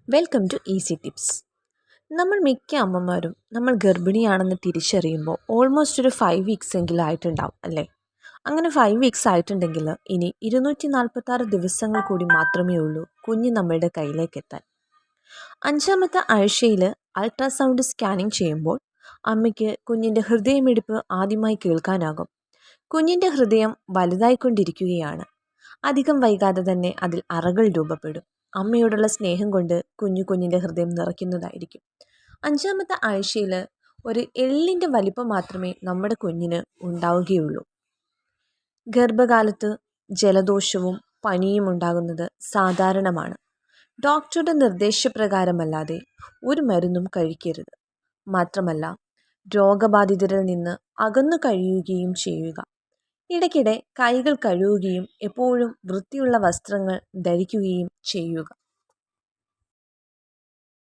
Welcome to easy tips. നമ്മൾ മിക്ക അമ്മമാരും നമ്മൾ ഗർഭിണിയാണെന്ന് തിരിച്ചറിയുമ്പോൾ ഓൾമോസ്റ്റ് ഒരു 5 വീക്സ് എങ്കിലും ആയിട്ടുണ്ടാവും അല്ലേ? അങ്ങനെ 5 വീക്സ് ആയിട്ടുണ്ടെങ്കിൽ ഇനി 246 ദിവസങ്ങൾ കൂടി മാത്രമേ ഉള്ളൂ കുഞ്ഞ് നമ്മളുടെ കയ്യിലേക്ക് എത്താൻ. 5-ാമത്തെ ആഴ്ചയിൽ അൾട്രാസൗണ്ട് സ്കാനിങ് ചെയ്യുമ്പോൾ അമ്മയ്ക്ക് കുഞ്ഞിൻ്റെ ഹൃദയമിടിപ്പ് ആദ്യമായി കേൾക്കാനാകും. കുഞ്ഞിൻ്റെ ഹൃദയം വലുതായിക്കൊണ്ടിരിക്കുകയാണ്. അധികം വൈകാതെ തന്നെ അതിൽ അറകൾ രൂപപ്പെടും. അമ്മയോടുള്ള സ്നേഹം കൊണ്ട് കുഞ്ഞിൻ്റെ ഹൃദയം നിറയ്ക്കുന്നതായിരിക്കും. 5-ാമത്തെ ആഴ്ചയിൽ ഒരു എള്ളിൻ്റെ വലിപ്പം മാത്രമേ നമ്മുടെ കുഞ്ഞിന് ഉണ്ടാവുകയുള്ളൂ. ഗർഭകാലത്ത് ജലദോഷവും പനിയും ഉണ്ടാകുന്നത് സാധാരണമാണ്. ഡോക്ടറുടെ നിർദ്ദേശപ്രകാരമല്ലാതെ ഒരു മരുന്നും കഴിക്കരുത്. മാത്രമല്ല, രോഗബാധിതരിൽ നിന്ന് അകന്നു കഴിയുകയും ചെയ്യുക. ഇടയ്ക്കിടെ കൈകൾ കഴുകുകയും എപ്പോഴും വൃത്തിയുള്ള വസ്ത്രങ്ങൾ ധരിക്കുകയും ചെയ്യുക.